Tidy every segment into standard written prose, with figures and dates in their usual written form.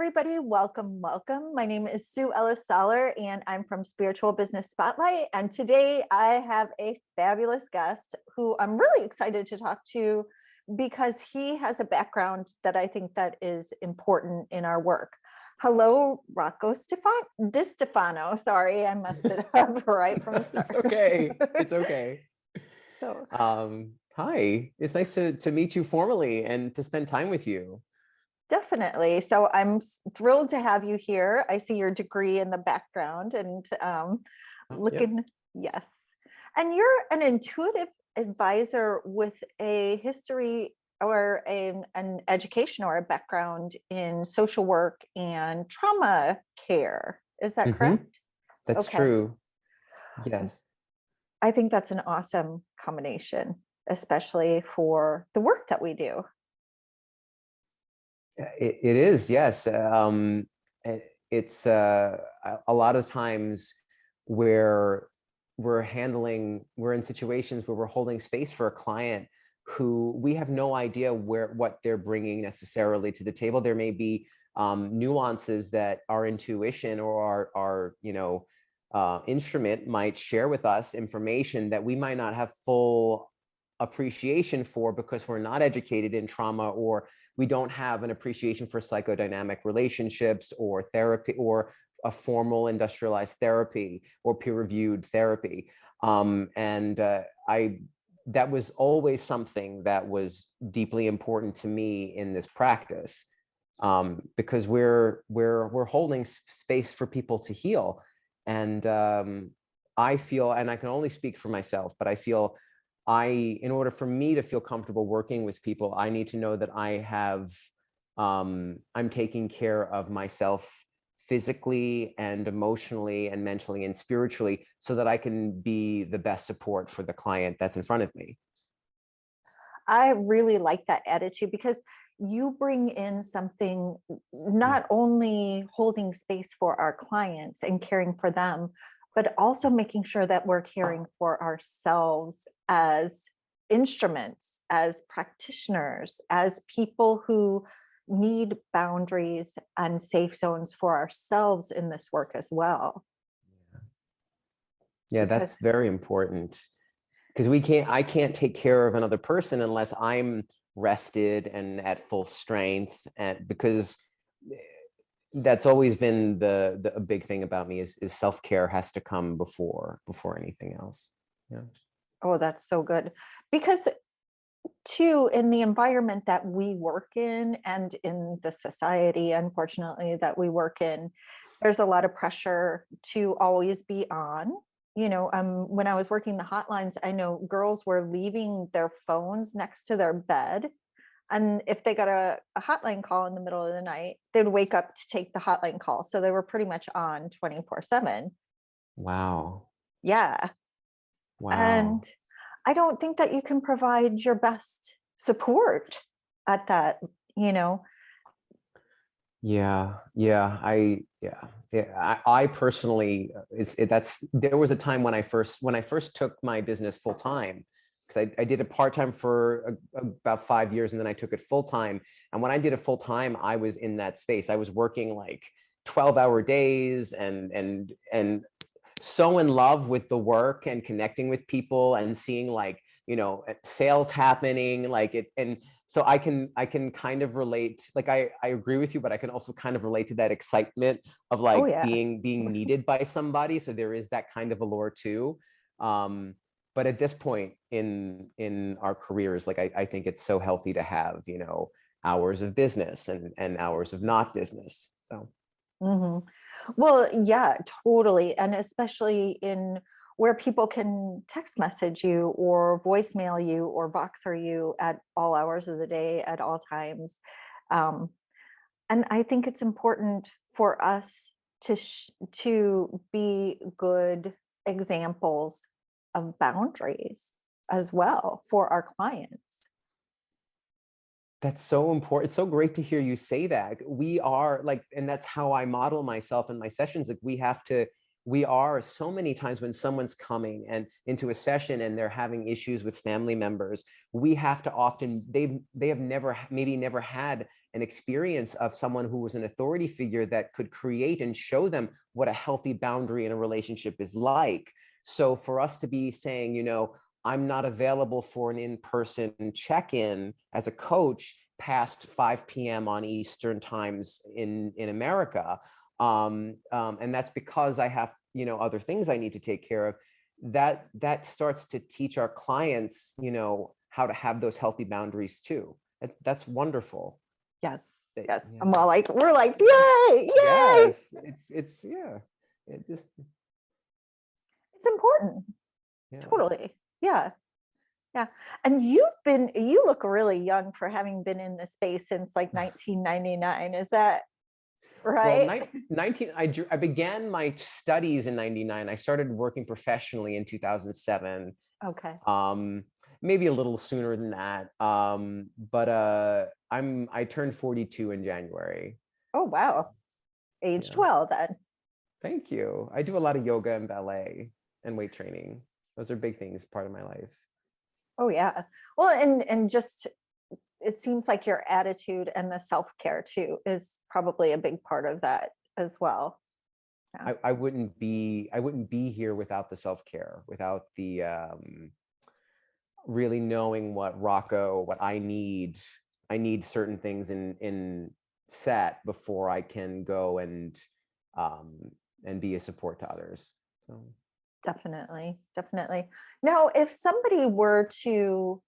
everybody. Welcome, welcome. My name is Sue Ellis-Saller, and I'm from Spiritual Business Spotlight. And today I have a fabulous guest who I'm really excited to talk to because he has a background that I think that is important in our work. Hello, Rocco Distefano. Sorry, I messed it up right from the start. It's okay. It's okay. So, hi. It's nice to meet you formally and to spend time with you. definitely. So I'm thrilled to have you here. I see your degree in the background and looking, yes. And you're an intuitive advisor with a history or an education or a background in social work and trauma care. Is that correct? That's Okay. true. Yes. I think that's an awesome combination, especially for the work that we do. It is, yes. It's a lot of times where we're in situations where we're holding space for a client who we have no idea what they're bringing necessarily to the table. There may be nuances that our intuition or our instrument might share with us information that we might not have full appreciation for because we're not educated in trauma, or we don't have an appreciation for psychodynamic relationships or therapy or a formal industrialized therapy or peer-reviewed therapy. That was always something that was deeply important to me in this practice, because we're holding space for people to heal. And I feel, and I can only speak for myself, but I feel in order for me to feel comfortable working with people, I need to know that I'm taking care of myself physically and emotionally and mentally and spiritually so that I can be the best support for the client that's in front of me. I really like that attitude because you bring in something, not only holding space for our clients and caring for them, but also making sure that we're caring for ourselves as instruments, as practitioners, as people who need boundaries and safe zones for ourselves in this work as well. Yeah, that's very important, because I can't take care of another person unless I'm rested and at full strength, and because that's always been the big thing about me is self-care has to come before anything else. Yeah. Oh, that's so good. Because too, in the environment that we work in and in the society, unfortunately, that we work in, there's a lot of pressure to always be on. When I was working the hotlines, I know girls were leaving their phones next to their bed. And if they got a hotline call in the middle of the night, they'd wake up to take the hotline call. So they were pretty much on 24/7. Wow. Yeah. Wow. And I don't think that you can provide your best support at that, Yeah. I personally, there was a time when I first took my business full time, because I did it part-time for about 5 years, and then I took it full-time. And when I did it full-time, I was in that space. I was working like 12-hour days and so in love with the work and connecting with people and seeing sales happening, and so I can kind of relate. Like I agree with you, but I can also kind of relate to that excitement of being needed by somebody. So there is that kind of allure too. But at this point in our careers, I think it's so healthy to have, hours of business and hours of not business. So. Mm-hmm. Well, yeah, totally. And especially in where people can text message you or voicemail you or Voxer you at all hours of the day, at all times. And I think it's important for us to be good examples of boundaries as well for our clients. That's so important. It's so great to hear you say that. We are and that's how I model myself in my sessions. We have to we are so many times when someone's coming and into a session and they're having issues with family members, we have to often, they have never, maybe never had an experience of someone who was an authority figure that could create and show them what a healthy boundary in a relationship is like. So for us to be saying, you know, I'm not available for an in-person check-in as a coach past 5 p.m. on Eastern times in America. And that's because I have, you know, other things I need to take care of. That starts to teach our clients, you know, how to have those healthy boundaries too. That's wonderful. Yes. That- Yes. yeah. I'm all like, we're like, yay, yay. Yes, it's yeah. It just, It's important. yeah. Totally. Yeah. Yeah. And you look really young for having been in the space since like 1999. Is that Well, right? 19, I began my studies in 99. I started working professionally in 2007. Okay. Maybe a little sooner than that. But I turned 42 in January. Oh, wow. Aged Yeah. well then. Thank you. I do a lot of yoga and ballet and weight training. Those are big things, part of my life. Oh, yeah. Well, and just it seems like your attitude and the self-care too is probably a big part of that as well. Yeah. I wouldn't be here without the self-care, without the really knowing what I need. I need certain things in set before I can go and be a support to others. So Definitely. Definitely. Now, if somebody were to,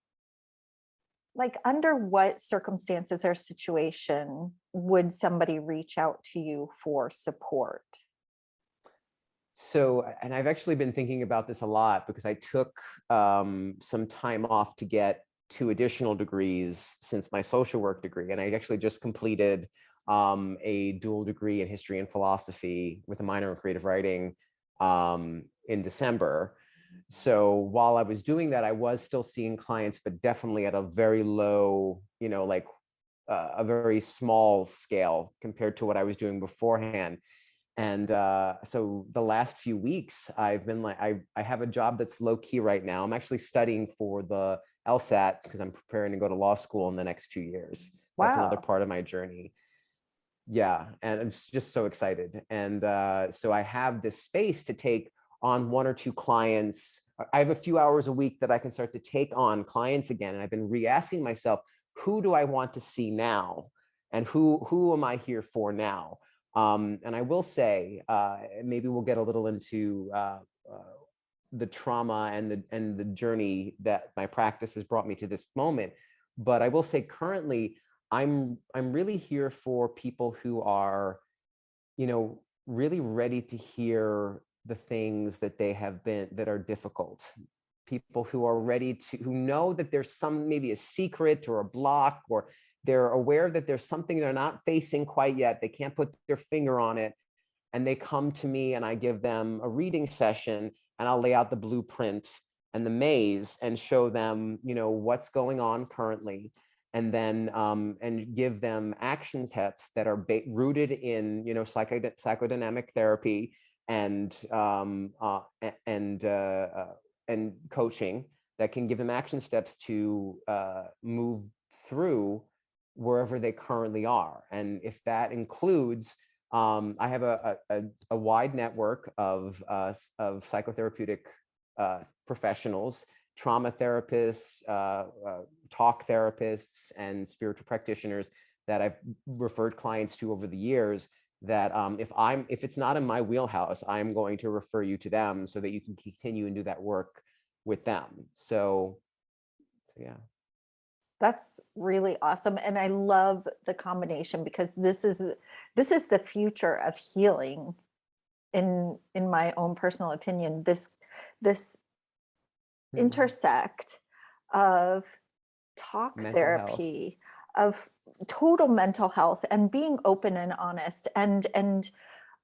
like, under what circumstances or situation would somebody reach out to you for support? So, and I've actually been thinking about this a lot because I took some time off to get 2 additional degrees since my social work degree. And I actually just completed a dual degree in history and philosophy with a minor in creative writing in December. So while I was doing that, I was still seeing clients, but definitely at a very low, you know, like a very small scale compared to what I was doing beforehand. And so the last few weeks, I've been like, I have a job that's low key right now. I'm actually studying for the LSAT because I'm preparing to go to law school in the next 2 years. That's another Wow. part of my journey. Yeah, and I'm just so excited. And so I have this space to take on 1 or 2 clients. I have a few hours a week that I can start to take on clients again. And I've been re-asking myself, who do I want to see now? And who am I here for now? And I will say, maybe we'll get a little into the trauma and the journey that my practice has brought me to this moment. But I will say currently, I'm really here for people who are, you know, really ready to hear the things that that are difficult. People who are ready to, who know that there's maybe a secret or a block, or they're aware that there's something they're not facing quite yet. They can't put their finger on it. And they come to me and I give them a reading session and I'll lay out the blueprint and the maze and show them, you know, what's going on currently. And then and give them action steps that are rooted in, you know, psychodynamic therapy and coaching that can give them action steps to move through wherever they currently are. And if that includes, I have a wide network of psychotherapeutic professionals, trauma therapists, talk therapists, and spiritual practitioners that I've referred clients to over the years, that if it's not in my wheelhouse, I'm going to refer you to them so that you can continue and do that work with them. So yeah. That's really awesome. And I love the combination because this is the future of healing in my own personal opinion. This intersect of talk Mental health. therapy, of total mental health, and being open and honest, and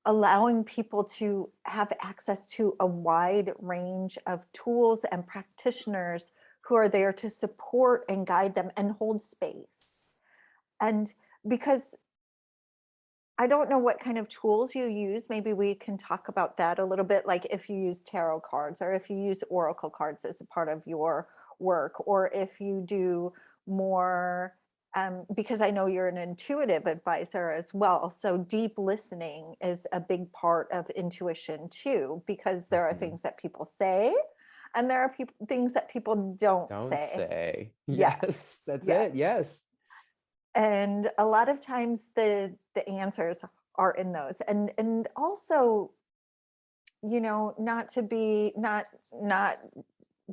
allowing people to have access to a wide range of tools and practitioners who are there to support and guide them and hold space. And because I don't know what kind of tools you use. Maybe we can talk about that a little bit, like if you use tarot cards or if you use oracle cards as a part of your work, or if you do more, because I know you're an intuitive advisor as well. So deep listening is a big part of intuition too, because there are Mhm. things that people say and there are things that people don't Don't say. say. Yes, Yes, that's it. yes. Yes. And a lot of times the answers are in those. And also, not to be not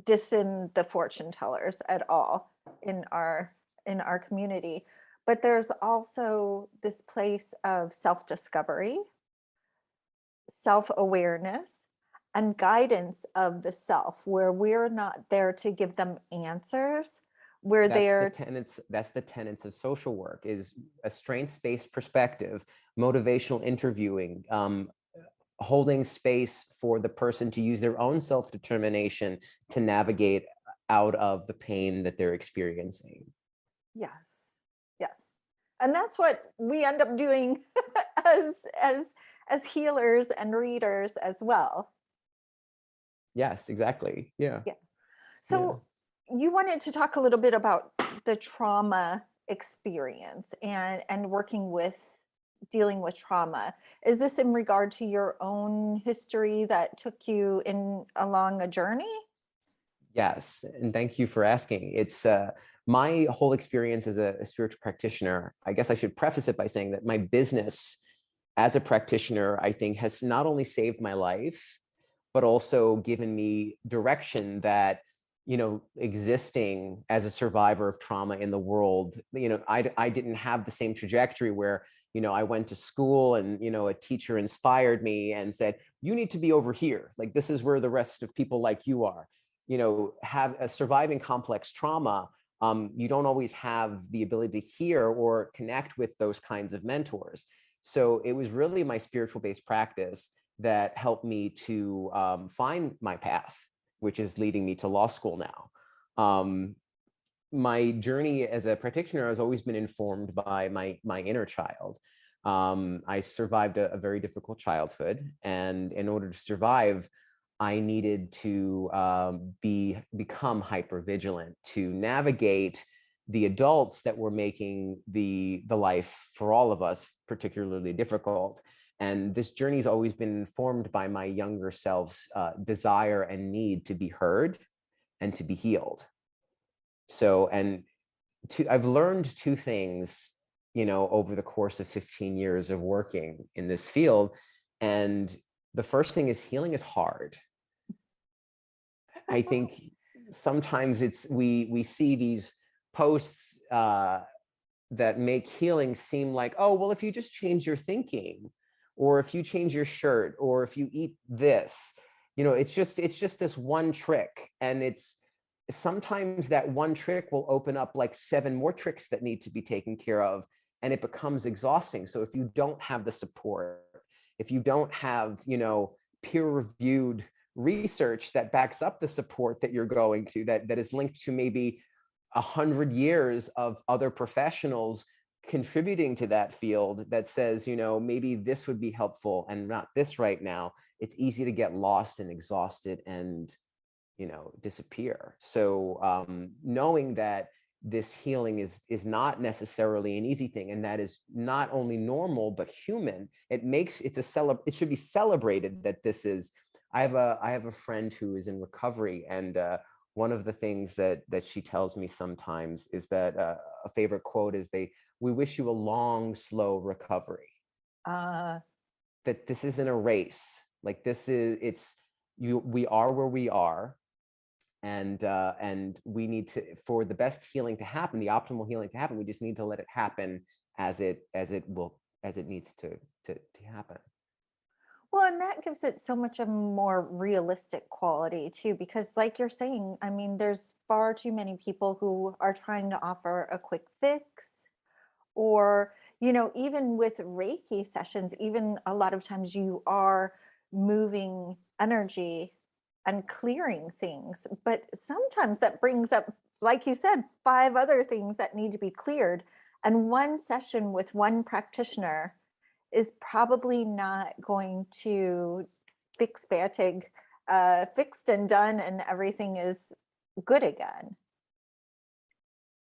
dissing the fortune tellers at all in our community, but there's also this place of self-discovery, self-awareness, and guidance of the self, where we're not there to give them answers. We're there. That's the tenets of social work, is a strengths-based perspective, motivational interviewing, holding space for the person to use their own self-determination to navigate out of the pain that they're experiencing. Yes. Yes. And that's what we end up doing as as as healers and readers as well. Yes, exactly. Yeah. Yeah. Yeah. So you wanted to talk a little bit about the trauma experience and working with dealing with trauma. Is this in regard to your own history that took you in along a journey? Yes, and thank you for asking. It's my whole experience as a spiritual practitioner. I guess I should preface it by saying that my business as a practitioner, I think, has not only saved my life, but also given me direction that, existing as a survivor of trauma in the world, I didn't have the same trajectory where, I went to school and, a teacher inspired me and said, you need to be over here. Like, this is where the rest of people like you are. Have a surviving complex trauma. You don't always have the ability to hear or connect with those kinds of mentors. So it was really my spiritual based practice that helped me to find my path, which is leading me to law school now. My journey as a practitioner has always been informed by my inner child. I survived a very difficult childhood, and in order to survive, I needed to become hyper vigilant to navigate the adults that were making the life for all of us particularly difficult. And this journey has always been informed by my younger self's desire and need to be heard and to be healed. So, I've learned two things, over the course of 15 years of working in this field. And the first thing is, healing is hard. I think sometimes we see these posts that make healing seem like, oh, well, if you just change your thinking, or if you change your shirt, or if you eat this, it's just this one trick. And it's sometimes that one trick will open up like 7 more tricks that need to be taken care of, and it becomes exhausting. So if you don't have the support, if you don't have, peer-reviewed research that backs up the support that you're going to, that is linked to maybe 100 years of other professionals contributing to that field, that says, maybe this would be helpful and not this right now, it's easy to get lost and exhausted and, disappear. So knowing that this healing is not necessarily an easy thing, and that is not only normal but human, it should be celebrated that this is. I have a friend who is in recovery, and one of the things that she tells me sometimes is that a favorite quote is, we wish you a long, slow recovery. Uh, That this isn't a race. Like, we are where we are, and we need to, for the best healing to happen, the optimal healing to happen, we just need to let it happen as it needs to happen. well, and that gives it so much a more realistic quality too, because like you're saying, I mean, there's far too many people who are trying to offer a quick fix, or, even with Reiki sessions, even a lot of times you are moving energy and clearing things, but sometimes that brings up, like you said, 5 other things that need to be cleared. And one session with one practitioner is probably not going to fix Batig, fixed and done and everything is good again.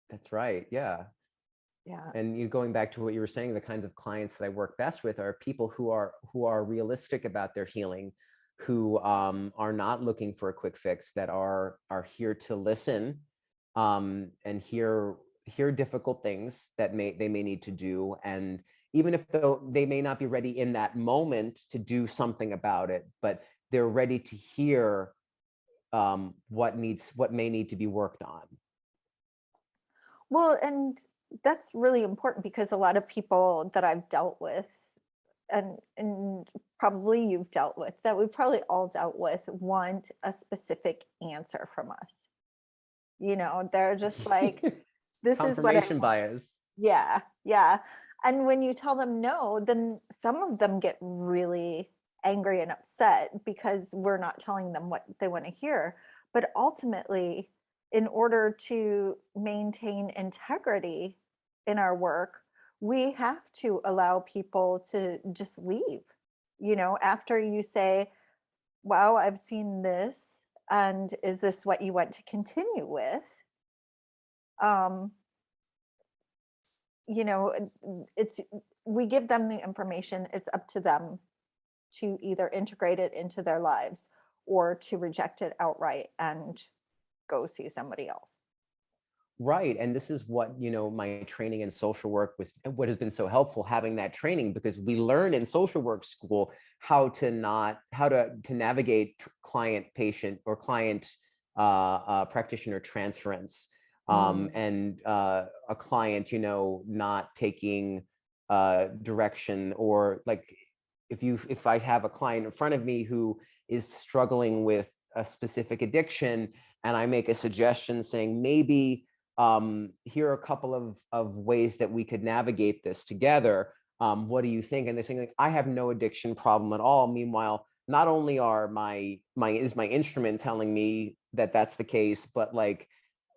That's right. Yeah. Yeah. And you going back to what you were saying, the kinds of clients that I work best with are people who are realistic about their healing, who are not looking for a quick fix, that are here to listen and hear difficult things that they may need to do. And even if though they may not be ready in that moment to do something about it, but they're ready to hear what may need to be worked on. Well, and that's really important because a lot of people that I've dealt with, and probably you've dealt with, that we've probably all dealt with, want a specific answer from us. You know, they're just like, this is what I Confirmation want. bias. Yeah, yeah. And when you tell them no, then some of them get really angry and upset because we're not telling them what they want to hear. But ultimately, in order to maintain integrity in our work, we have to allow people to just leave. You know, after you say, wow, I've seen this, and is this what you want to continue with? Um, you know, it's we give them the information. It's up to them to either integrate it into their lives or to reject it outright and go see somebody else. Right. And this is what, my training in social work was, what has been so helpful, having that training, because we learn in social work school how to navigate client patient or client practitioner transference. And a client, not taking direction, or like if I have a client in front of me who is struggling with a specific addiction, and I make a suggestion saying, maybe here are a couple of ways that we could navigate this together. What do you think? And they're saying, like, I have no addiction problem at all. Meanwhile, not only are my instrument telling me that that's the case, but like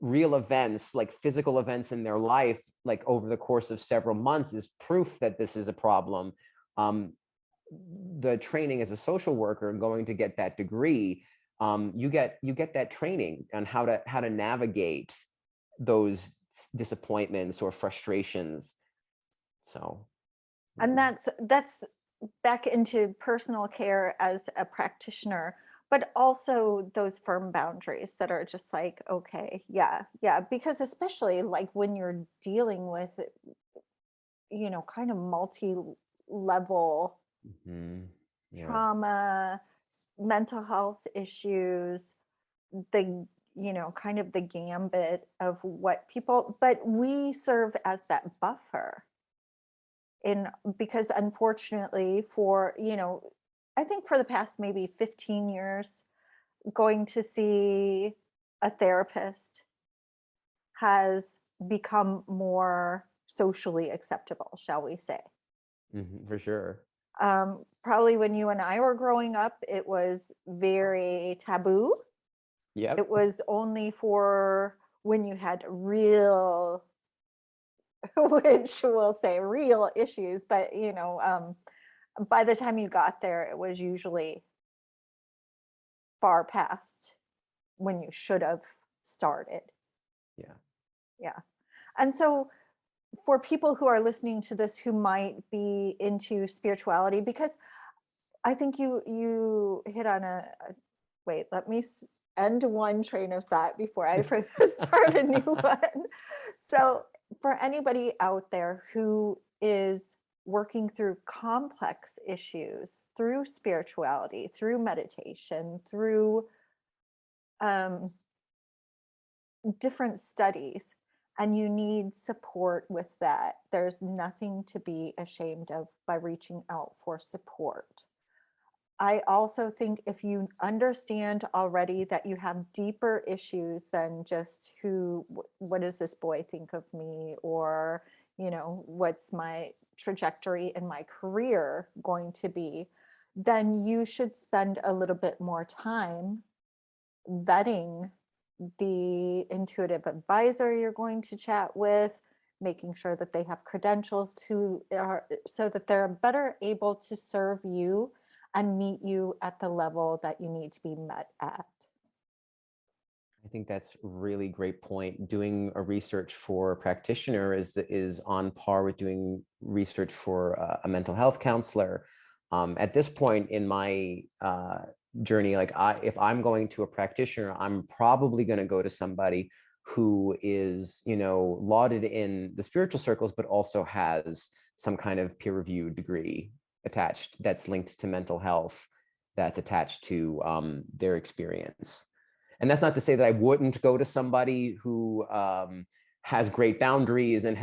real events, like physical events in their life, like over the course of several months, is proof that this is a problem. The training as a social worker, going to get that degree, you get that training on how to navigate those disappointments or frustrations. So, And that's back into personal care as a practitioner, but also those firm boundaries that are just like, okay, yeah, yeah, because especially like when you're dealing with, kind of multi-level yeah, trauma, mental health issues, the kind of the gambit of what people, but we serve as that buffer in, because unfortunately for, I think for the past maybe 15 years, going to see a therapist has become more socially acceptable, shall we say. for sure. Probably when you and I were growing up, it was very taboo. Yep. It was only for when you had real, which we'll say real issues, but by the time you got there, it was usually far past when you should have started. Yeah. Yeah. And so for people who are listening to this who might be into spirituality, because I think you hit on wait, let me end one train of thought before I start a new one. So for anybody out there who is working through complex issues, through spirituality, through meditation, through um, different studies, and you need support with that, there's nothing to be ashamed of by reaching out for support. I also think if you understand already that you have deeper issues than just what does this boy think of me, or, what's my trajectory in my career going to be, then you should spend a little bit more time vetting the intuitive advisor you're going to chat with, making sure that they have credentials to are so that they're better able to serve you and meet you at the level that you need to be met at. I think that's really great point. Doing a research for a practitioner is on par with doing research for a mental health counselor. At this point in my journey, like if I'm going to a practitioner, I'm probably going to go to somebody who is, lauded in the spiritual circles, but also has some kind of peer-reviewed degree attached that's linked to mental health, that's attached to their experience. And that's not to say that I wouldn't go to somebody who has great boundaries and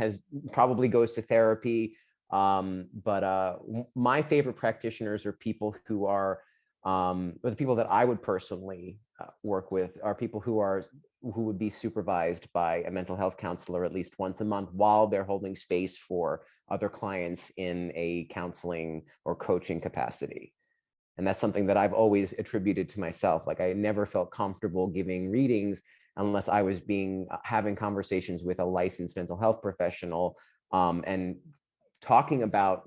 probably goes to therapy. But my favorite practitioners are people who are, or the people that I would personally work with are people who would be supervised by a mental health counselor at least once a month while they're holding space for other clients in a counseling or coaching capacity. And that's something that I've always attributed to myself. Like I never felt comfortable giving readings unless I was having conversations with a licensed mental health professional, and talking about,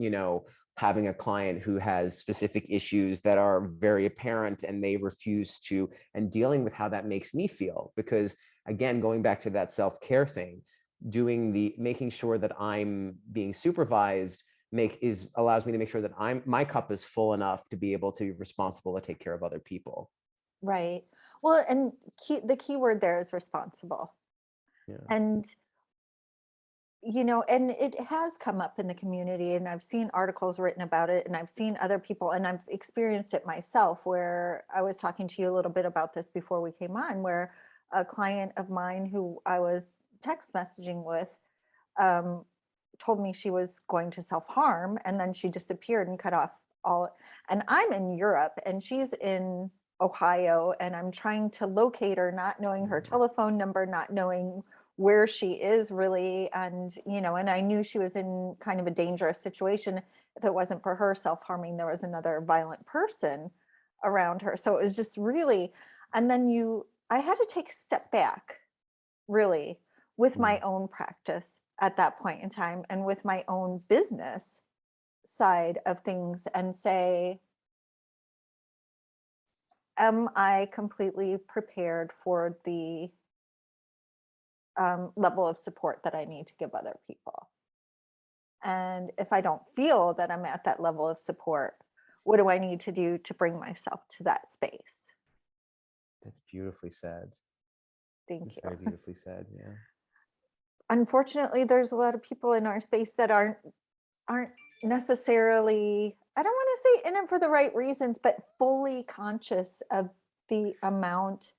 having a client who has specific issues that are very apparent and they refuse to, and dealing with how that makes me feel. Because again, going back to that self-care thing, making sure that I'm being supervised allows me to make sure that my cup is full enough to be able to be responsible to take care of other people. Right. Well, and the key word there is responsible. Yeah. And and it has come up in the community, and I've seen articles written about it, and I've seen other people, and I've experienced it myself, where I was talking to you a little bit about this before we came on, where a client of mine who I was text messaging with told me she was going to self-harm, and then she disappeared and cut off and I'm in Europe and she's in Ohio, and I'm trying to locate her, not knowing her telephone number, not knowing where she is really. And and I knew she was in kind of a dangerous situation. If it wasn't for her self-harming, there was another violent person around her. So it was just really, and then I had to take a step back, really, with my own practice at that point in time and with my own business side of things, and say, am I completely prepared for the level of support that I need to give other people? And if I don't feel that I'm at that level of support, what do I need to do to bring myself to that space? That's beautifully said. Thank you. Very beautifully said. Yeah. Unfortunately, there's a lot of people in our space that aren't necessarily, I don't want to say in it for the right reasons, but fully conscious of the amount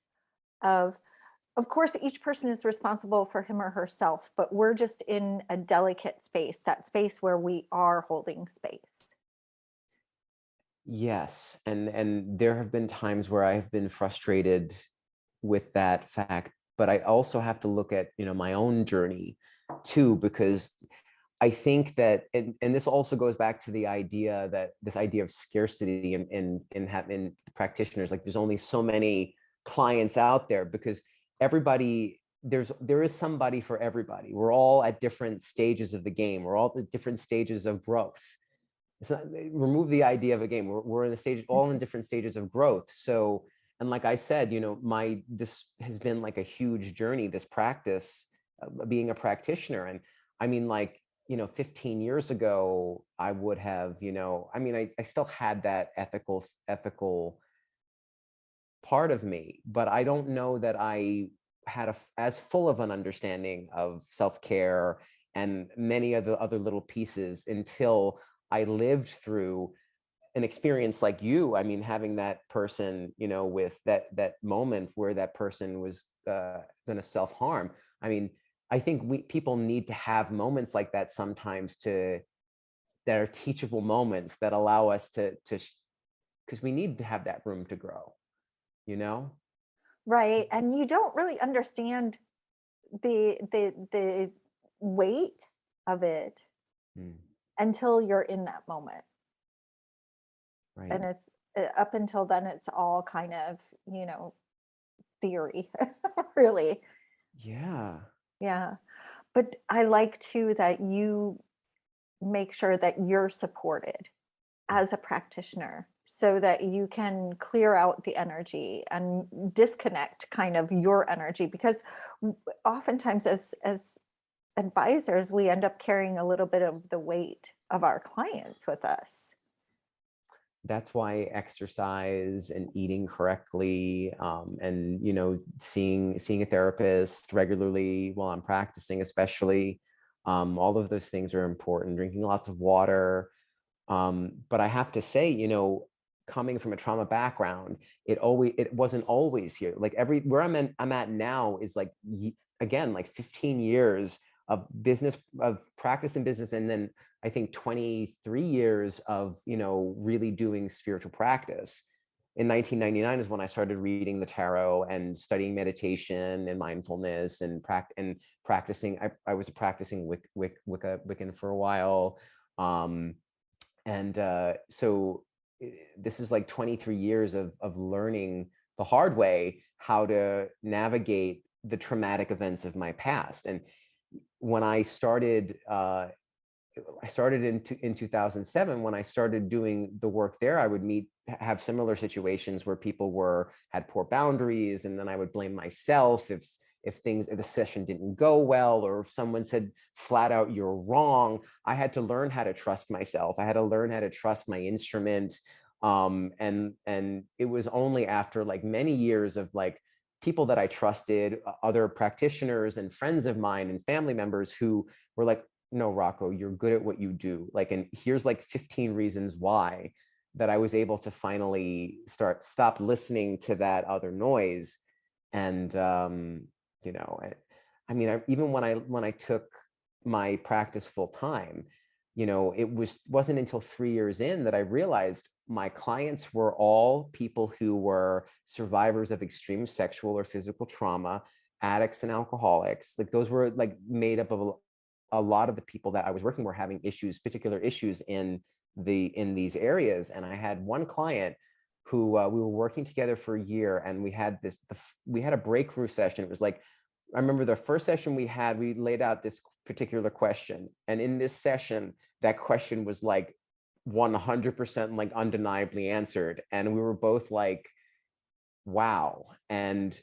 of course, each person is responsible for him or herself, but we're just in a delicate space, that space where we are holding space. Yes. And there have been times where I have been frustrated with that fact, but I also have to look at, my own journey too, because I think that, and this also goes back to the idea of scarcity in practitioners. Like there's only so many clients out there, because there is somebody for everybody. We're all at different stages of the game. We're all at different stages of growth. Remove the idea of a game. We're all in different stages of growth. So, and like I said, this has been like a huge journey, this practice, being a practitioner. And I mean, 15 years ago, I would have, I still had that ethical part of me, but I don't know that I had as full of an understanding of self-care and many of the other little pieces until I lived through an experience like you. I mean, having that person, with that moment where that person was going to self-harm. I mean, I think people need to have moments like that sometimes that are teachable moments that allow us because we need to have that room to grow, Right. And you don't really understand the weight of it Mm, until you're in that moment. right. And it's up until then, it's all kind of, theory, really. Yeah. Yeah. But I like too that you make sure that you're supported as a practitioner so that you can clear out the energy and disconnect kind of your energy, because oftentimes as advisors we end up carrying a little bit of the weight of our clients with us. That's why exercise and eating correctly, and seeing a therapist regularly while I'm practicing, especially, all of those things are important. Drinking lots of water. But I have to say, coming from a trauma background, it wasn't always here. Like where I'm at now is like again, like 15 years of business, of practice in business, and then I think 23 years of really doing spiritual practice. In 1999 is when I started reading the tarot and studying meditation and mindfulness and practicing. I was practicing Wiccan for a while. So this is like 23 years of learning the hard way how to navigate the traumatic events of my past. And when I started in 2007. When I started doing the work there, I would have similar situations where people had poor boundaries, and then I would blame myself if the session didn't go well, or if someone said flat out, "You're wrong." I had to learn how to trust myself. I had to learn how to trust my instrument. And it was only after like many years of like people that I trusted, other practitioners and friends of mine and family members, who were like, "No, Rocco, you're good at what you do. Like, and here's like 15 reasons why," that I was able to finally stop listening to that other noise. And, even when I took my practice full time, wasn't until 3 years in that I realized my clients were all people who were survivors of extreme sexual or physical trauma, addicts and alcoholics. Like those were like made up of a lot of the people that I was working were having particular issues in these areas. And I had one client who we were working together for a year, and we had a breakthrough session. It was like, I remember the first session we laid out this particular question. And in this session, that question was like 100% like undeniably answered. And we were both like, wow. And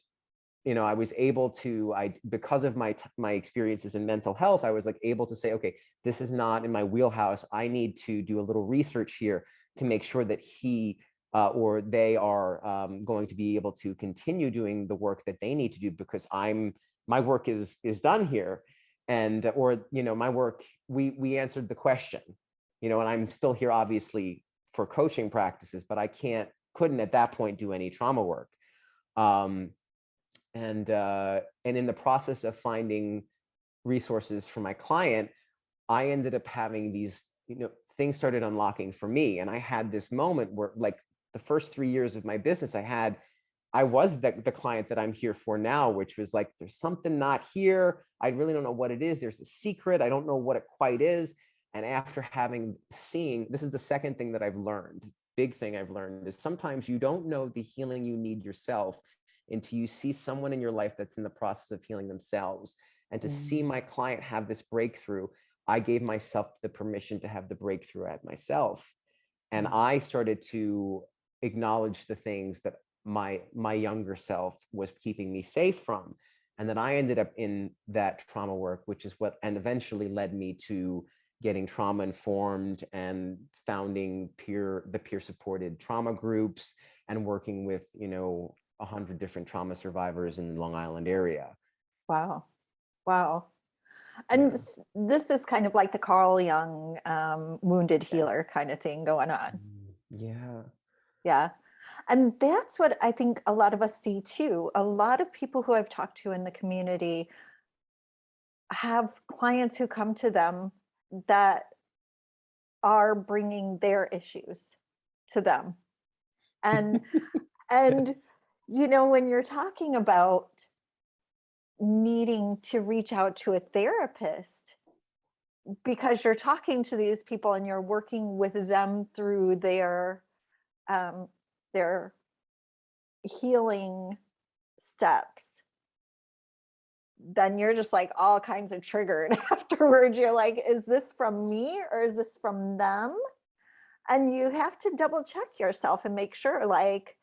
I was able to, because of my experiences in mental health, I was like able to say, okay, this is not in my wheelhouse. I need to do a little research here to make sure that he or they are going to be able to continue doing the work that they need to do, because my work is done here. And, my work, we answered the question, and I'm still here obviously for coaching practices, but I couldn't at that point do any trauma work. And in the process of finding resources for my client, I ended up having these, things started unlocking for me. And I had this moment where, like, the first 3 years of my business, I was the client that I'm here for now, which was like, there's something not here. I really don't know what it is. There's a secret. I don't know what it quite is. And after this is the second thing that I've learned, big thing I've learned, is sometimes you don't know the healing you need yourself until you see someone in your life that's in the process of healing themselves. And to see my client have this breakthrough, I gave myself the permission to have the breakthrough at myself. And I started to acknowledge the things that my younger self was keeping me safe from. And then I ended up in that trauma work, which is and eventually led me to getting trauma informed and founding the peer supported trauma groups and working with, 100 different trauma survivors in the Long Island area. Wow. Wow. And this is kind of like the Carl Jung wounded healer kind of thing going on. Yeah. Yeah. And that's what I think a lot of us see too. A lot of people who I've talked to in the community have clients who come to them that are bringing their issues to them. And and when you're talking about needing to reach out to a therapist because you're talking to these people and you're working with them through their healing steps, then you're just like all kinds of triggered afterwards. You're like, is this from me or is this from them? And you have to double check yourself and make sure, like,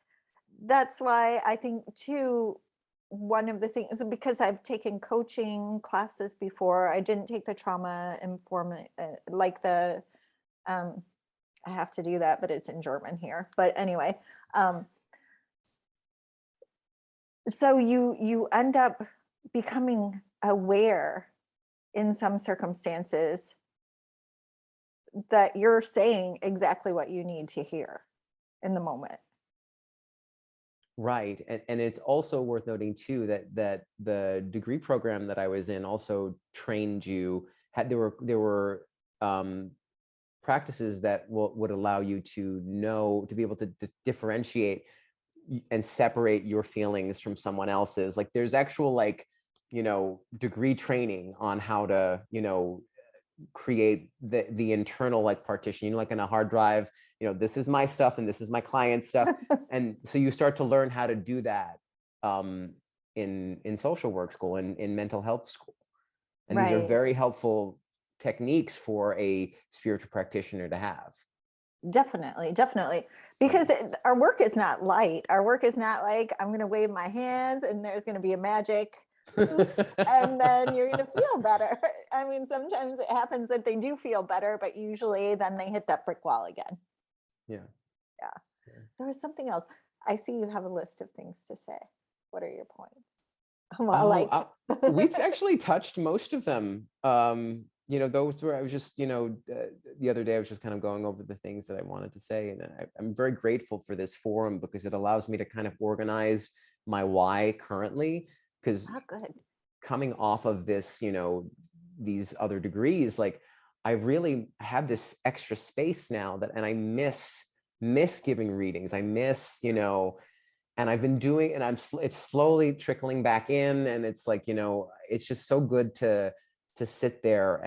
that's why I think too, one of the things, because I've taken coaching classes before, I didn't take the trauma inform like the I have to do that, but it's in German here. But anyway, so you end up becoming aware in some circumstances that you're saying exactly what you need to hear in the moment. Right. And it's also worth noting too that the degree program that I was in also trained you, there were practices that would allow you to know, to be able to differentiate and separate your feelings from someone else's. Like there's actual, like, degree training on how to, create the internal, like, partition, like in a hard drive, this is my stuff and this is my client's stuff. And so you start to learn how to do that in social work school and in mental health school. And these are Right. very helpful techniques for a spiritual practitioner to have. Definitely, definitely. Because our work is not light. Our work is not like, I'm going to wave my hands and there's going to be a magic poof, and then you're going to feel better. I mean, sometimes it happens that they do feel better, but usually then they hit that brick wall again. Yeah. Yeah. There was something else. I see you have a list of things to say. What are your points? Well, like, we've actually touched most of them. Those were, I was just, the other day I was just kind of going over the things that I wanted to say. And I'm very grateful for this forum because it allows me to kind of organize my why currently. Because good. coming off of this, these other degrees, like I really have this extra space now and I miss giving readings. I miss, and I've been doing, and it's slowly trickling back in. And it's like, it's just so good to sit there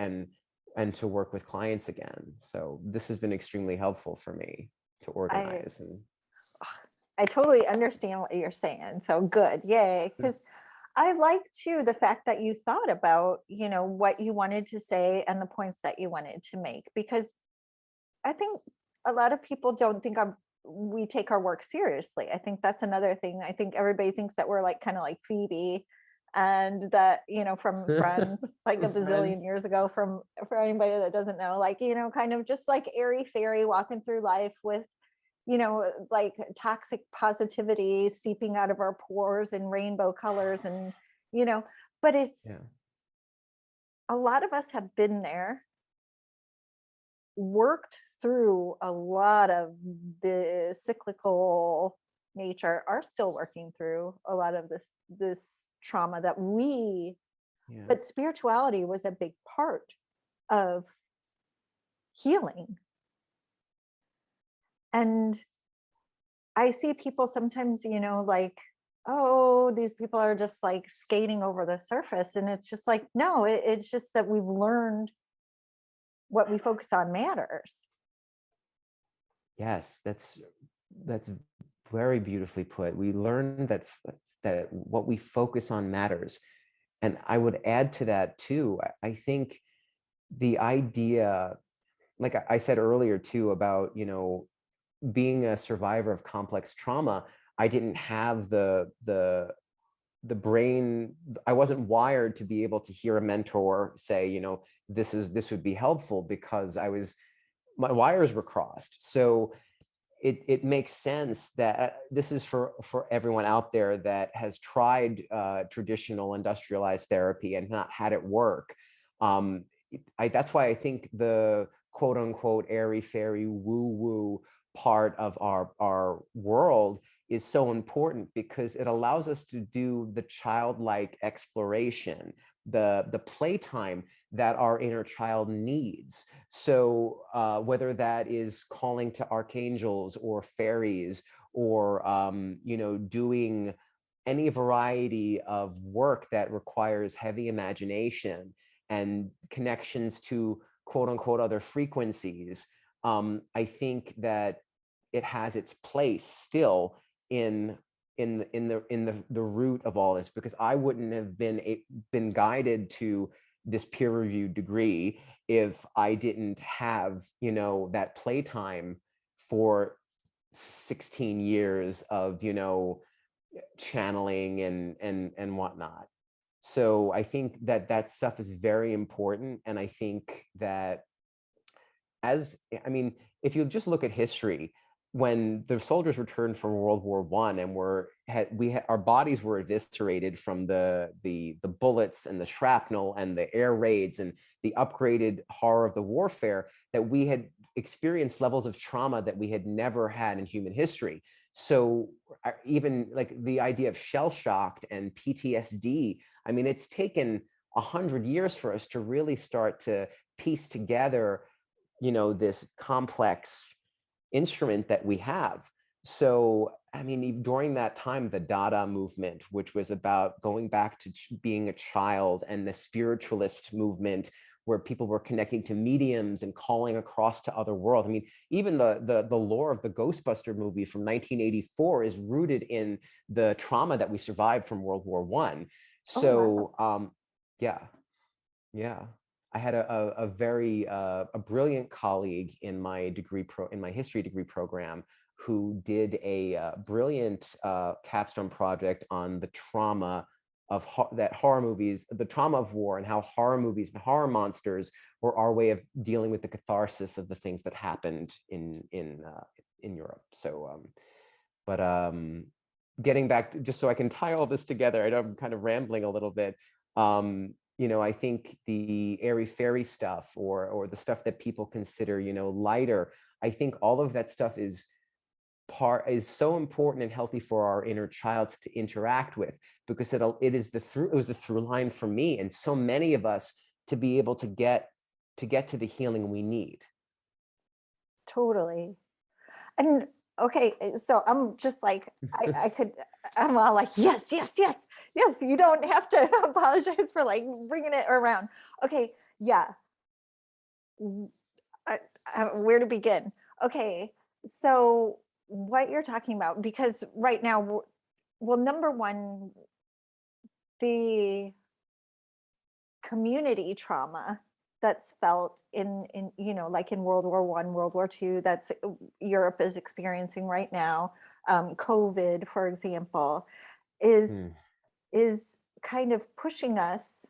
and to work with clients again. So this has been extremely helpful for me to organize. I totally understand what you're saying. So good. Yay. Because I like too the fact that you thought about, what you wanted to say and the points that you wanted to make, because I think a lot of people don't think we take our work seriously. I think that's another thing. I think everybody thinks that we're like kind of like Phoebe, and that, from Friends, like a bazillion years ago, for anybody that doesn't know, like, kind of just like airy fairy walking through life with, like toxic positivity seeping out of our pores in rainbow colors. And, but it's, a lot of us have been there, worked through a lot of the cyclical nature, are still working through a lot of this trauma that but spirituality was a big part of healing. And I see people sometimes, like, oh, these people are just like skating over the surface. And it's just like, no, it's just that we've learned what we focus on matters. Yes, that's very beautifully put. We learn that what we focus on matters. And I would add to that too. I think the idea, like I said earlier too, about, being a survivor of complex trauma, I didn't have the brain. I wasn't wired to be able to hear a mentor say, this would be helpful, because my wires were crossed. So it makes sense that this is for everyone out there that has tried traditional industrialized therapy and not had it work. That's why I think the quote unquote airy fairy woo woo part of our world is so important, because it allows us to do the childlike exploration, the playtime that our inner child needs. So whether that is calling to archangels or fairies, or doing any variety of work that requires heavy imagination and connections to quote unquote other frequencies, I think that it has its place still in the root of all this, because I wouldn't have been guided to this peer-reviewed degree if I didn't have, you know, that playtime for 16 years of, you know, channeling and whatnot. So I think that that stuff is very important. And I think that I mean, if you just look at history, when the soldiers returned from World War I and our bodies were eviscerated from the bullets and the shrapnel and the air raids and the upgraded horror of the warfare, that we had experienced levels of trauma that we had never had in human history. So even like the idea of shell shocked and PTSD, I mean, it's taken 100 years for us to really start to piece together, you know, this complex instrument that we have. So, I mean, during that time, the Dada movement, which was about going back to being a child, and the spiritualist movement, where people were connecting to mediums and calling across to other worlds. I mean, even the lore of the Ghostbuster movie from 1984 is rooted in the trauma that we survived from World War I. So, yeah, yeah. I had a very brilliant colleague in my history degree program, who did a brilliant capstone project on the trauma of horror movies, the trauma of war, and how horror movies and horror monsters were our way of dealing with the catharsis of the things that happened in Europe. So, getting back to, just so I can tie all this together, I know I'm kind of rambling a little bit. You know, I think the airy fairy stuff, or the stuff that people consider, you know, lighter, I think all of that stuff is so important and healthy for our inner child to interact with, because it was the through line for me and so many of us, to be able to get to the healing we need. Totally. And okay, so I'm just like, I'm all like, yes, yes, yes, yes. You don't have to apologize for like bringing it around. Okay, yeah. w- where to begin? Okay, so what you're talking about, because right now, well, number one, the community trauma that's felt in you know, like in World War I, World War II, that's Europe is experiencing right now, COVID, for example, is Hmm. is kind of pushing us.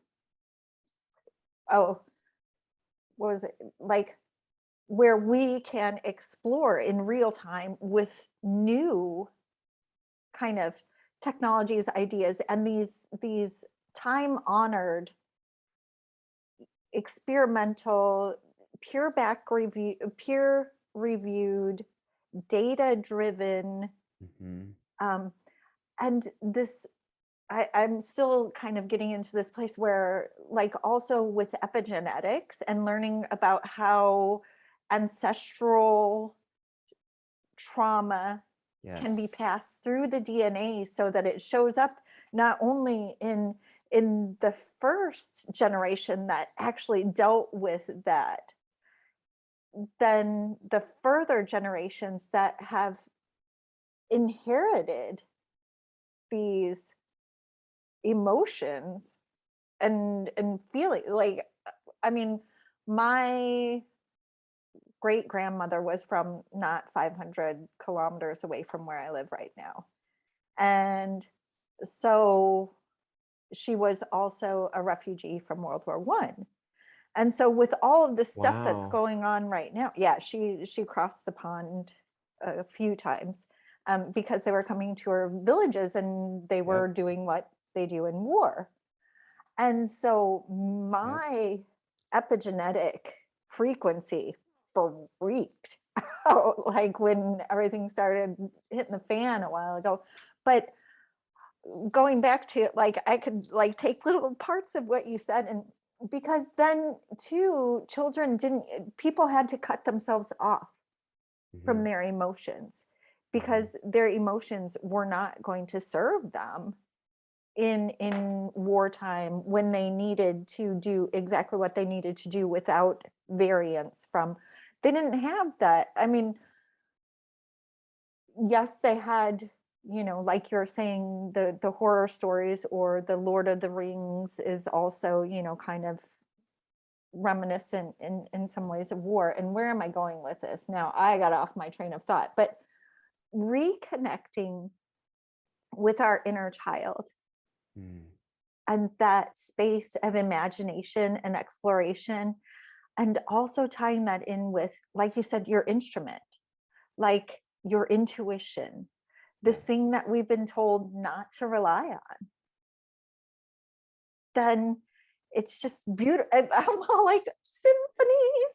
Oh, what was it like? Where we can explore in real time with new kind of technologies, ideas, and these time honored, experimental, peer reviewed, data driven, Mhm. um, and this, I'm still kind of getting into this place where, like, also with epigenetics and learning about how ancestral trauma can be Yes. passed through the DNA, so that it shows up not only in the first generation that actually dealt with that, then the further generations that have inherited these emotions and feeling like, I mean, my great grandmother was from not 500 kilometers away from where I live right now, and so she was also a refugee from World War I. And so with all of the stuff that's Wow. going on right now, yeah, she crossed the pond a few times, because they were coming to her villages and they were Yep. doing what they do in war. And so Yep. my epigenetic frequency freaked out, like when everything started hitting the fan a while ago. But going back to it, like I could like take little parts of what you said, and because then too, children didn't, people had to cut themselves off from Mhm. their emotions, Mhm. because their emotions were not going to serve them in wartime, when they needed to do exactly what they needed to do without variance from, they didn't have that. I mean, yes, they had like you're saying, the horror stories or the Lord of the Rings is also, kind of reminiscent in some ways of war. And where am I going with this? Now I got off my train of thought, but reconnecting with our inner child Mm. and that space of imagination and exploration, and also tying that in with, like you said, your instrument, like your intuition, this Yes. thing that we've been told not to rely on, then it's just beautiful. I'm all like, symphonies.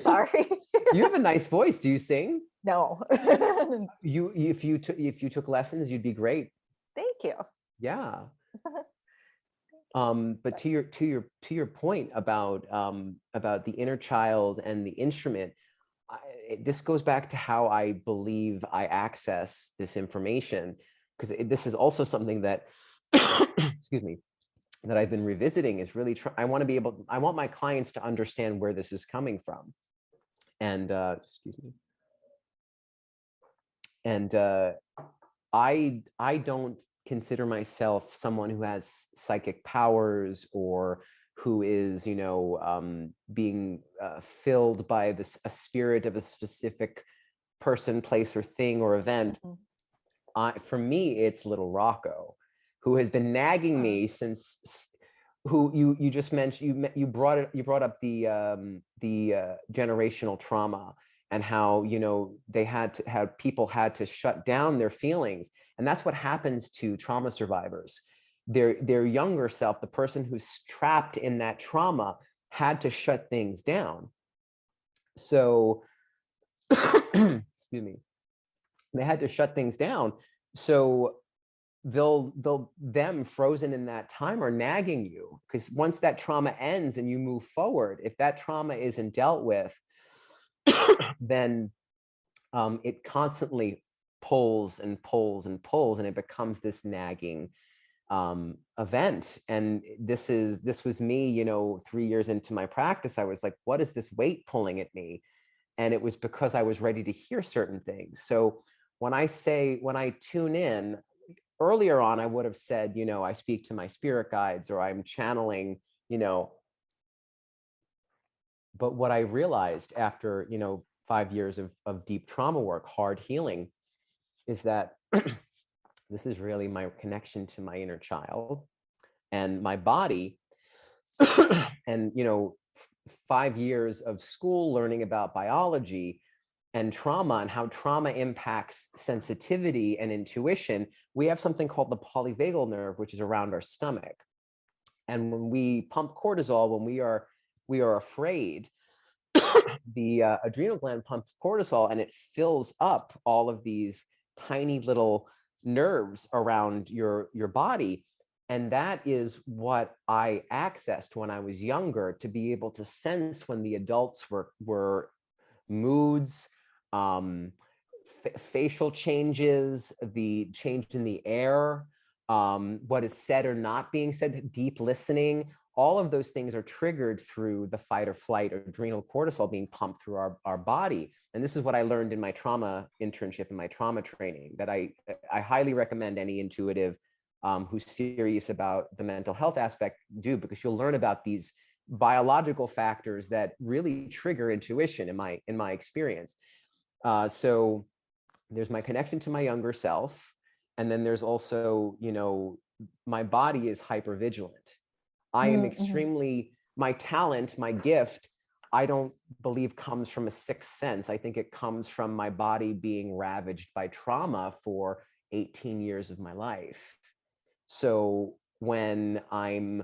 Sorry. You have a nice voice. Do you sing? No. If you took lessons, you'd be great. Thank you. Yeah. But to your point about the inner child and the instrument, this goes back to how I believe I access this information, because this is also something that excuse me, that I've been revisiting. Is really I want my clients to understand where this is coming from. And excuse me. And I don't consider myself someone who has psychic powers, or who is, being filled by a spirit of a specific person, place, or thing, or event. For me, it's little Rocco, who has been nagging me since. Who you just mentioned, you brought up the generational trauma, and how people had to shut down their feelings. And that's what happens to trauma survivors. Their younger self, the person who's trapped in that trauma, had to shut things down. So excuse me, they had to shut things down. So them frozen in that time are nagging you, because once that trauma ends and you move forward, if that trauma isn't dealt with, then it constantly pulls and pulls and pulls, and it becomes this nagging event. And this was me, 3 years into my practice. I was like, what is this weight pulling at me? And it was because I was ready to hear certain things. So when I tune in, earlier on, I would have said, I speak to my spirit guides, or I'm channeling, but what I realized after, 5 years of deep trauma work, hard healing, is that this is really my connection to my inner child and my body. And, 5 years of school learning about biology and trauma, and how trauma impacts sensitivity and intuition. We have something called the polyvagal nerve, which is around our stomach. And when we pump cortisol, when we are afraid, the adrenal gland pumps cortisol, and it fills up all of these tiny little nerves around your body. And that is what I accessed when I was younger, to be able to sense when the adults were moods, facial changes, the change in the air, what is said or not being said, deep listening. All of those things are triggered through the fight or flight or adrenal cortisol being pumped through our body. And this is what I learned in my trauma internship and my trauma training, that I highly recommend any intuitive who's serious about the mental health aspect do, because you'll learn about these biological factors that really trigger intuition in my experience. So there's my connection to my younger self. And then there's also, my body is hypervigilant. I am extremely, my talent, my gift, I don't believe comes from a sixth sense. I think it comes from my body being ravaged by trauma for 18 years of my life. So when I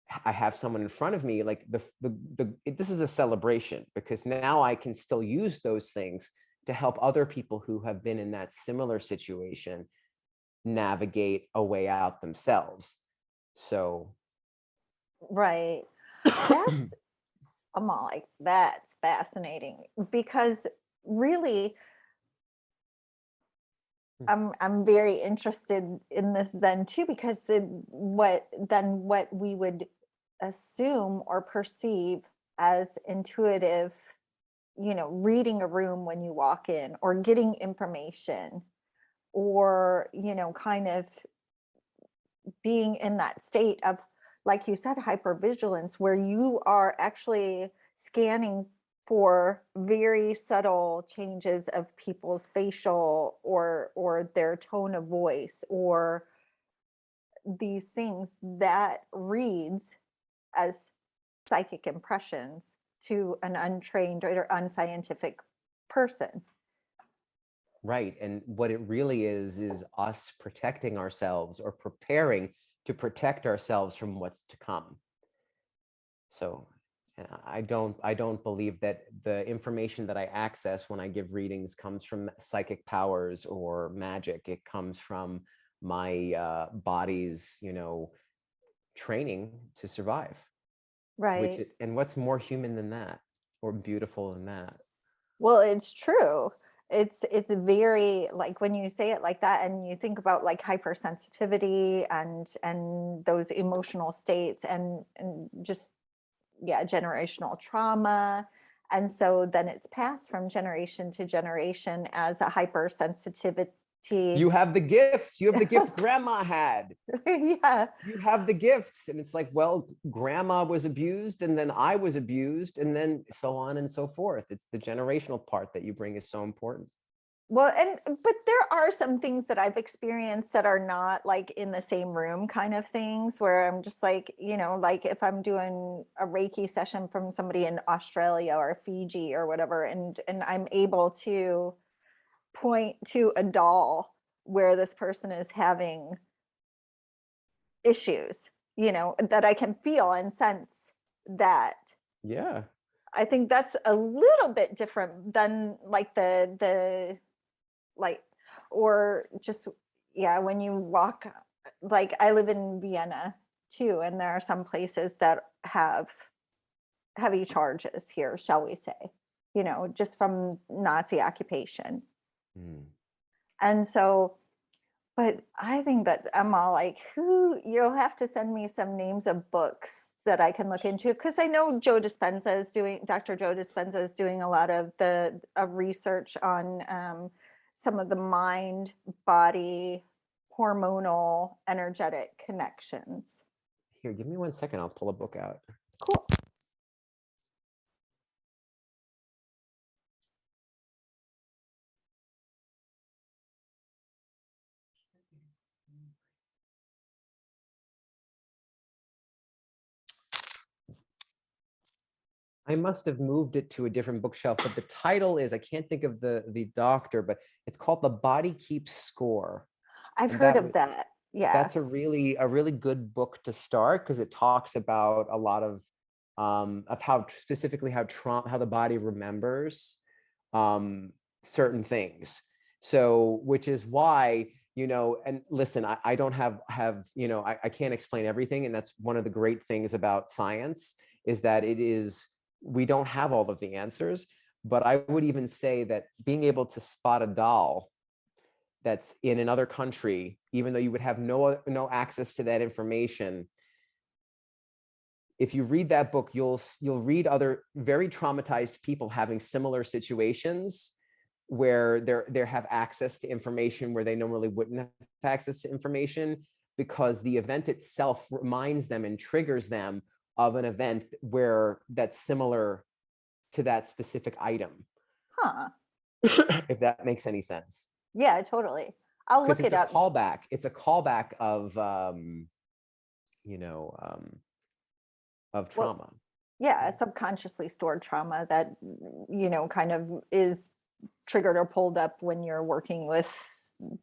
have someone in front of me, like this is a celebration, because now I can still use those things to help other people who have been in that similar situation navigate a way out themselves. So. Right. That's, I'm all like, that's fascinating, because really, I'm very interested in this then too, because what we would assume or perceive as intuitive, reading a room when you walk in, or getting information, or, kind of being in that state of, like you said, hypervigilance, where you are actually scanning for very subtle changes of people's facial or their tone of voice, or these things that reads as psychic impressions to an untrained or unscientific person. Right. And what it really is us protecting ourselves or preparing to protect ourselves from what's to come. So I don't believe that the information that I access when I give readings comes from psychic powers or magic. It comes from my body's, training to survive. Right. And what's more human than that, or beautiful than that? Well, it's true. It's very, like, when you say it like that and you think about like hypersensitivity and those emotional states and just, yeah, generational trauma. And so then it's passed from generation to generation as a hypersensitivity. You have the gift. You have the gift grandma had. Yeah. You have the gifts. And it's like, well, grandma was abused, and then I was abused, and then so on and so forth. It's the generational part that you bring is so important. Well, but there are some things that I've experienced that are not like in the same room kind of things, where I'm just like, like if I'm doing a Reiki session from somebody in Australia or Fiji or whatever, and I'm able to point to a doll where this person is having issues, that I can feel and sense that. Yeah. I think that's a little bit different than like the like, or just, yeah, when you walk, like I live in Vienna too, and there are some places that have heavy charges here, shall we say, just from Nazi occupation. Mm. And so, but I think that I'm all like, you'll have to send me some names of books that I can look into, because I know Dr. Joe Dispenza is doing a lot of the research on some of the mind body hormonal energetic connections. Here, give me 1 second. I'll pull a book out. Cool. I must have moved it to a different bookshelf, but the title is, I can't think of the doctor, but it's called The Body Keeps Score. I've And heard of that. Yeah. that's a really good book to start, because it talks about a lot of how specifically how the body remembers certain things. So, which is why, and listen, I don't have I can't explain everything, and that's one of the great things about science, is that we don't have all of the answers. But I would even say that being able to spot a doll that's in another country, even though you would have no access to that information, if you read that book, you'll read other very traumatized people having similar situations where they have access to information where they normally wouldn't have access to information, because the event itself reminds them and triggers them of an event where that's similar to that specific item. Huh. If that makes any sense. Yeah, totally. I'll Because look it up. it's a callback of you know of Well, trauma. yeah, subconsciously stored trauma that, kind of is triggered or pulled up when you're working with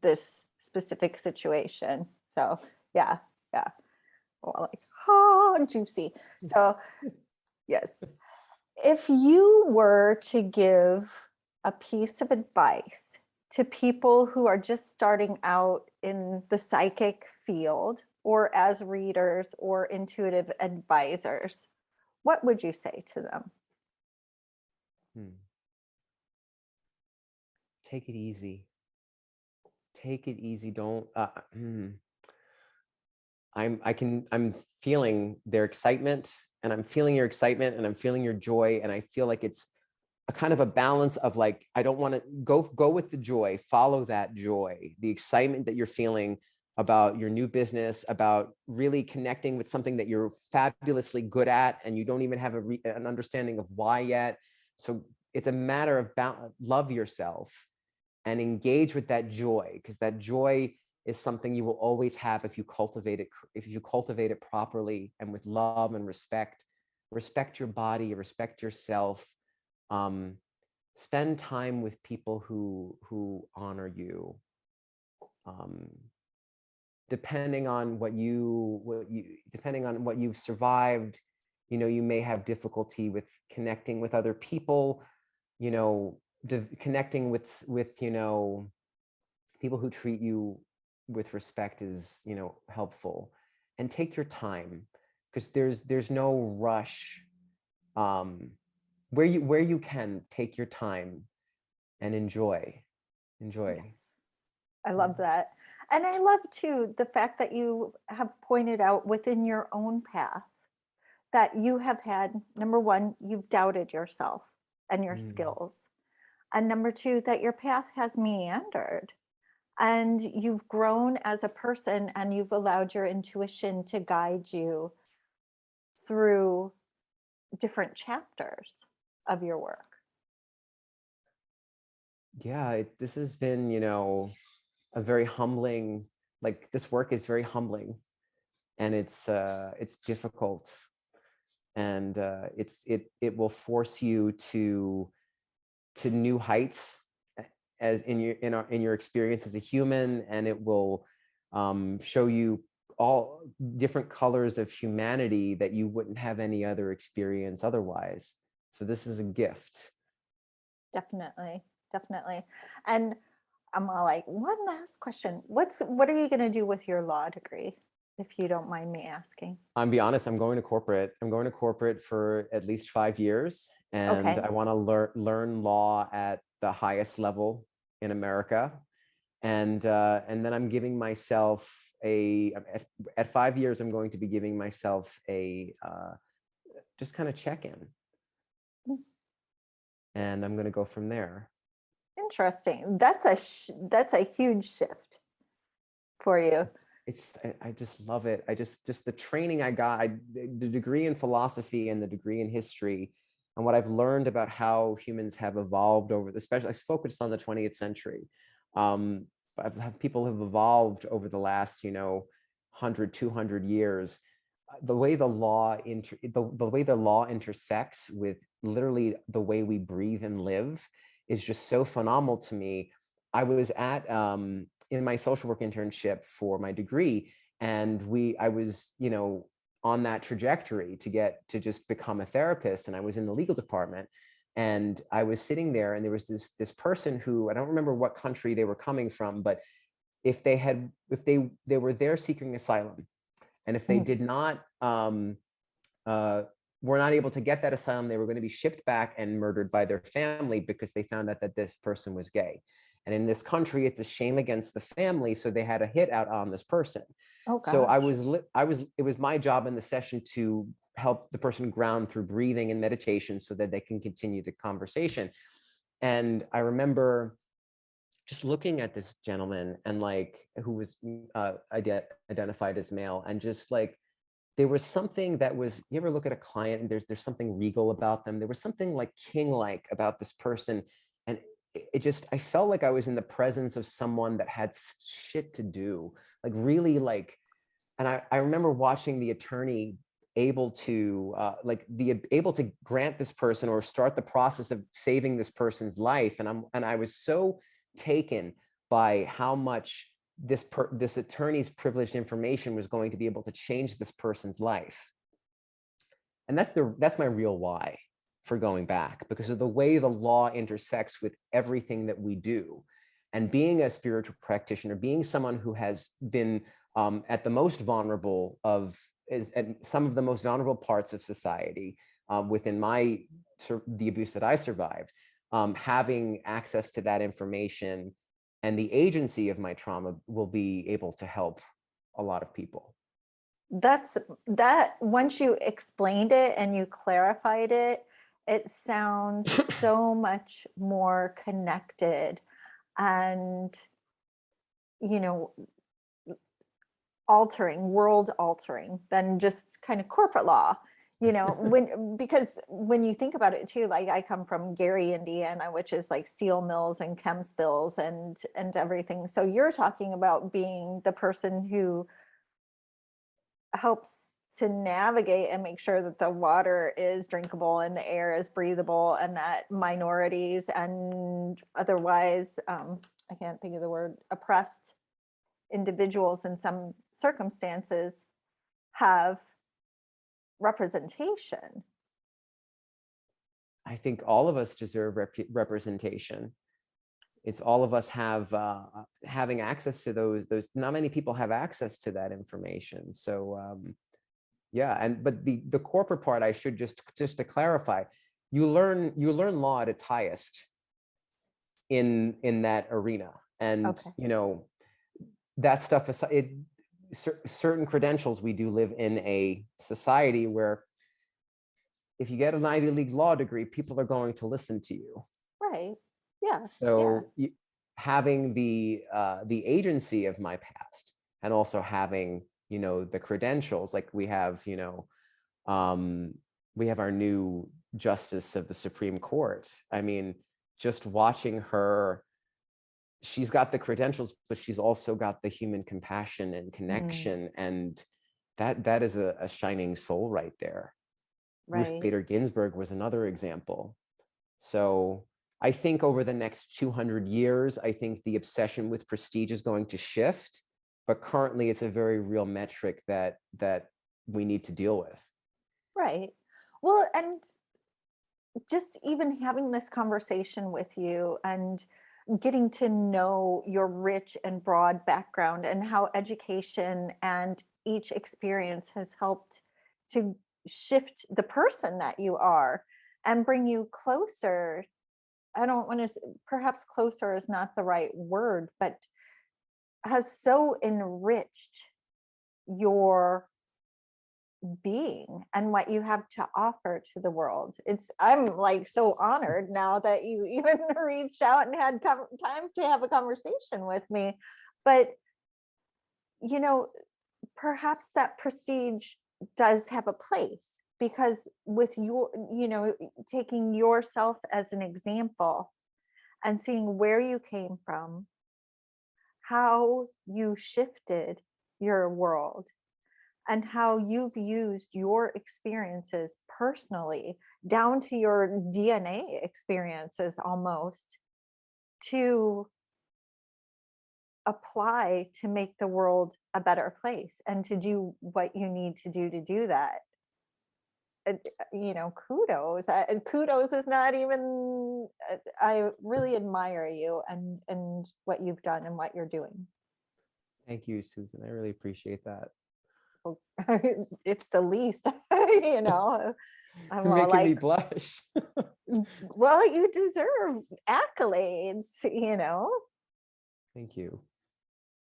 this specific situation. So yeah, yeah. Well, like, juicy. So yes. If you were to give a piece of advice to people who are just starting out in the psychic field, or as readers or intuitive advisors, what would you say to them? Take it easy. Take it easy. Don't. I'm feeling their excitement, and I'm feeling your excitement, and I'm feeling your joy, and I feel like it's a kind of a balance of like, I don't want to go with the joy, follow that joy, the excitement that you're feeling about your new business, about really connecting with something that you're fabulously good at and you don't even have an understanding of why yet. So it's a matter of love yourself and engage with that joy, because that joy is something you will always have if you cultivate it properly and with love and respect. Respect your body, respect yourself. Spend time with people who honor you. Depending on what you've survived, you may have difficulty with connecting with other people, connecting with people who treat you with respect is, helpful. And take your time, because there's no rush. Where you can, take your time and enjoy. Yes. I love that. And I love too the fact that you have pointed out within your own path that you have had, number one, you've doubted yourself and your skills. And number two, that your path has meandered and you've grown as a person and you've allowed your intuition to guide you through different chapters of your work. Yeah, this has been, a very humbling, like this work is very humbling, and it's difficult, and it will force you to new heights as in your experience as a human, and it will show you all different colors of humanity that you wouldn't have any other experience otherwise. So this is a gift. Definitely, definitely. And I'm all like, one last question. What are you going to do with your law degree, if you don't mind me asking? I'll be honest, I'm going to corporate. I'm going to corporate for at least 5 years. And Okay. I want to learn law at the highest level in America. And then I'm giving myself at 5 years, I'm going to be giving myself a just kind of check-in. And I'm going to go from there. Interesting. That's a huge shift for you. I just love it. Just the training I got, the degree in philosophy and the degree in history, and what I've learned about how humans have evolved especially I focused on the 20th century. I've had people have evolved over the last, 100, 200 years. The way the law intersects with literally the way we breathe and live is just so phenomenal to me. I was at in my social work internship for my degree, and I was, on that trajectory to just become a therapist, and I was in the legal department, and I was sitting there, and there was this person who, I don't remember what country they were coming from, but if they were there seeking asylum, and if they did not were not able to get that asylum, they were going to be shipped back and murdered by their family because they found out that this person was gay. And in this country, it's a shame against the family, so they had a hit out on this person. Oh, gosh. So it was my job in the session to help the person ground through breathing and meditation so that they can continue the conversation. And I remember just looking at this gentleman, and who was identified as male, and just there was something that was, you ever look at a client and there's something regal about them? There was something king-like about this person. And I felt like I was in the presence of someone that had shit to do, really and I remember watching the attorney able to able to grant this person or start the process of saving this person's life. And I was so taken by how much this attorney's privileged information was going to be able to change this person's life. And that's my real why for going back, because of the way the law intersects with everything that we do. And being a spiritual practitioner, being someone who has been at the most vulnerable at some of the most vulnerable parts of society within the abuse that I survived, having access to that information and the agency of my trauma will be able to help a lot of people. That once you explained it and you clarified it, It sounds so much more connected and, you know, world altering than just kind of corporate law. Because when you think about it too, like I come from Gary, Indiana, which is like steel mills and chem spills and everything. So you're talking about being the person who helps to navigate and make sure that the water is drinkable and the air is breathable, and that minorities and otherwise, I can't think of the word, oppressed individuals in some circumstances have representation. I think all of us deserve representation. It's all of us having access to those. Not many people have access to that information. So yeah, but the corporate part, I should just to clarify, you learn law at its highest in that arena, and Okay. that stuff aside, certain credentials, we do live in a society where if you get an Ivy League law degree, people are going to listen to you. Right. Yeah. So having the agency of my past, and also having the credentials, like we have our new justice of the Supreme Court. I mean, just watching her, she's got the credentials, but she's also got the human compassion and connection, and that is a shining soul right there. Ruth Right. Bader Ginsburg was another example. So I think over the next 200 years, I think the obsession with prestige is going to shift, but currently it's a very real metric that we need to deal with. Right. Well, and just even having this conversation with you and getting to know your rich and broad background and how education and each experience has helped to shift the person that you are and bring you closer. I don't want to, perhaps closer is not the right word, but has so enriched your being and what you have to offer to the world. I'm like so honored now that you even reached out and had time to have a conversation with me. But perhaps that prestige does have a place, because with your taking yourself as an example and seeing where you came from, how you shifted your world, and how you've used your experiences personally down to your DNA experiences almost to apply to make the world a better place and to do what you need to do that. Kudos. Kudos is not even, I really admire you and what you've done and what you're doing. Thank you, Susan. I really appreciate that. It's the least. I'm You're all making me like, blush. well, you deserve accolades. Thank you.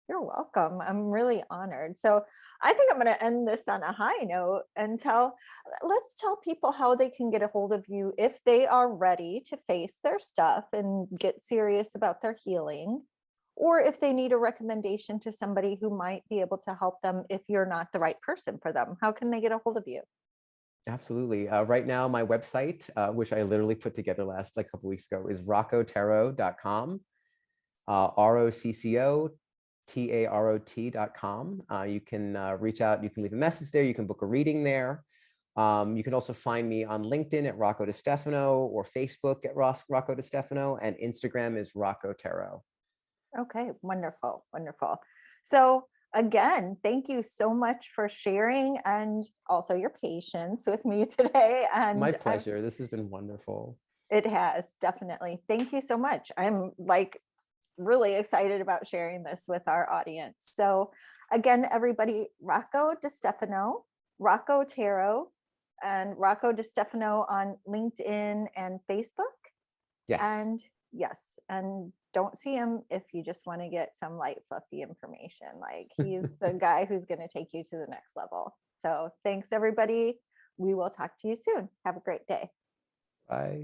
You're welcome. I'm really honored. So I think I'm going to end this on a high note and let's tell people how they can get a hold of you if they are ready to face their stuff and get serious about their healing, or if they need a recommendation to somebody who might be able to help them if you're not the right person for them. How can they get a hold of you? Absolutely. Right now, my website, which I literally put together a couple weeks ago, is roccotarot.com. ROCCOTAROT.com. You can reach out, you can leave a message there, you can book a reading there. You can also find me on LinkedIn at Rocco Distefano, or Facebook at Rocco Distefano, and Instagram is Rocco Tarot. Okay, wonderful, wonderful. So again, thank you so much for sharing and also your patience with me today. And my pleasure. This has been wonderful. It has, definitely. Thank you so much. I'm like really excited about sharing this with our audience. So again, everybody, Rocco Distefano, Rocco Tarot, and Rocco Distefano on LinkedIn and Facebook. Yes. And yes, and don't see him if you just want to get some light, fluffy information. Like, he's the guy who's going to take you to the next level. So thanks, everybody. We will talk to you soon. Have a great day. Bye.